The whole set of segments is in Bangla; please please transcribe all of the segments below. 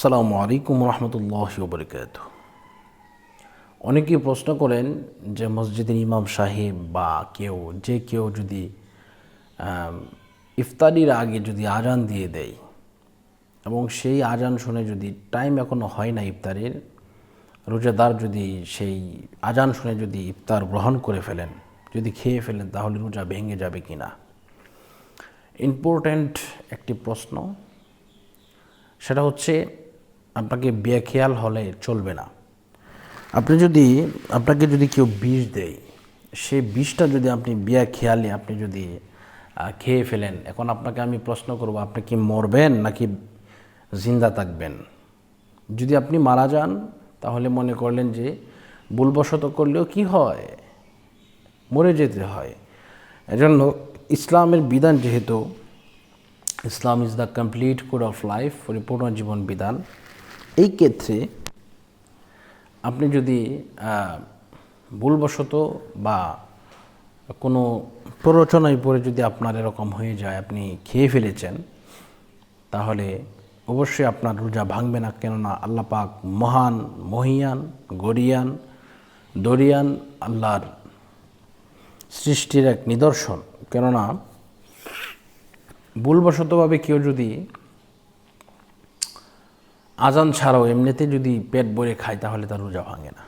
আসসালামু আলাইকুম রহমতুল্লাহি ওয়া বারাকাতুহু। অনেকেই প্রশ্ন করেন যে মসজিদের ইমাম সাহেব বা কেউ যদি ইফতারির আগে যদি আজান দিয়ে দেয় এবং সেই আজান শুনে যদি টাইম এখনও হয় না ইফতারের, রোজাদার যদি সেই আজান শুনে যদি ইফতার গ্রহণ করে ফেলেন, যদি খেয়ে ফেলেন, তাহলে রোজা ভেঙে যাবে কি না? ইম্পর্ট্যান্ট একটি প্রশ্ন। সেটা হচ্ছে, আপনাকে বেখেয়াল হলে চলবে না। আপনাকে যদি কেউ বিষ দেয়, সেই বিষটা যদি আপনি বেখেয়ালে আপনি যদি খেয়ে ফেলেন, এখন আপনাকে আমি প্রশ্ন করব, আপনি কি মরবেন নাকি জিন্দা থাকবেন? যদি আপনি মারা যান, তাহলে মনে করলেন যে ভুলবশত করলেও কি হয়, মরে যেতে হয়। এজন্য ইসলামের বিধান, যেহেতু Islam is the complete code of life, পরিপূর্ণ জীবন বিধান, এই ক্ষেত্রে আপনি যদি ভুলবশত বা কোনো প্ররোচনায় পড়ে যদি আপনার এরকম হয়ে যায়, আপনি খেয়ে ফেলেছেন, তাহলে অবশ্যই আপনার রোজা ভাঙবে না। কেননা আল্লাহ পাক মহান, মহিয়ান, গরিয়ান, দরিয়ান, আল্লাহর সৃষ্টির এক নিদর্শন। কেননা ভুলবশতভাবে কেউ যদি আজান ছাড়াও এমনিতে যদি পেট ভরে খায়, তাহলে তার রোজা ভাঙে না।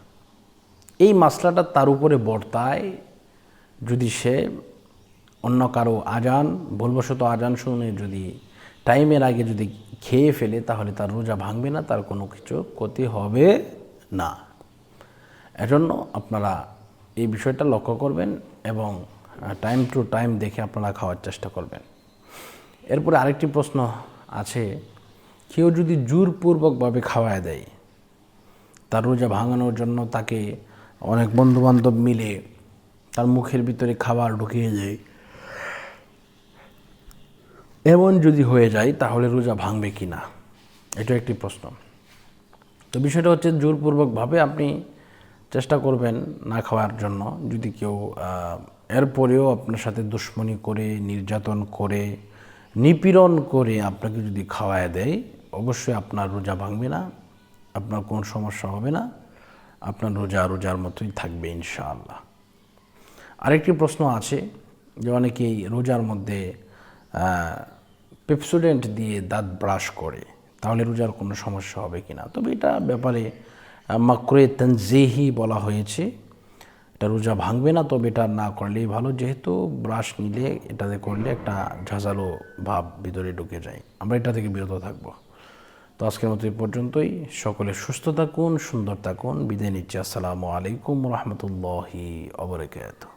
এই মাসলাটা তার উপরে বর্তায় যদি সে অন্য কারো আজান, ভুলবশত আজান শুনে যদি টাইমের আগে যদি খেয়ে ফেলে, তাহলে তার রোজা ভাঙবে না, তার কোনো কিছু ক্ষতি হবে না। এজন্য আপনারা এই বিষয়টা লক্ষ্য করবেন এবং টাইম টু টাইম দেখে আপনারা খাওয়ার চেষ্টা করবেন। এরপরে আরেকটি প্রশ্ন আছে, কেউ যদি জোরপূর্বকভাবে খাওয়ায় দেয়, তার রোজা ভাঙানোর জন্য তাকে অনেক বন্ধুবান্ধব মিলে তার মুখের ভিতরে খাবার ঢুকিয়ে দেয়, এমন যদি হয়ে যায়, তাহলে রোজা ভাঙবে কি না, এটা একটি প্রশ্ন। তো বিষয়টা হচ্ছে, জোরপূর্বকভাবে আপনি চেষ্টা করবেন না খাওয়ার জন্য। যদি কেউ এরপরেও আপনার সাথে দুশ্মনী করে, নির্যাতন করে, নিপীড়ন করে আপনাকে যদি খাওয়ায় দেয়, অবশ্যই আপনার রোজা ভাঙবে না, আপনার কোনো সমস্যা হবে না, আপনার রোজার মতোই থাকবে ইনশাআল্লাহ। আরেকটি প্রশ্ন আছে যে অনেকেই রোজার মধ্যে পেপসোডেন্ট দিয়ে দাঁত ব্রাশ করে, তাহলে রোজার কোনো সমস্যা হবে কি না? তবে এটা ব্যাপারে মাকরুহে তানজিহি বলা হয়েছে, এটা রোজা ভাঙবে না, তবে এটা না করলেই ভালো, যেহেতু ব্রাশ নিলে, এটাতে করলে একটা ঝাঁঝালো ভাব ভিতরে ঢুকে যায়। আমরা এটা থেকে বিরত থাকবো। তো আজকের মতো এই পর্যন্তই। সকলে সুস্থ থাকুন, সুন্দর থাকুন। বিদায় নিচ্ছি। আসসালামু আলাইকুম রহমতুল্লাহি ওয়া বারাকাতুহু।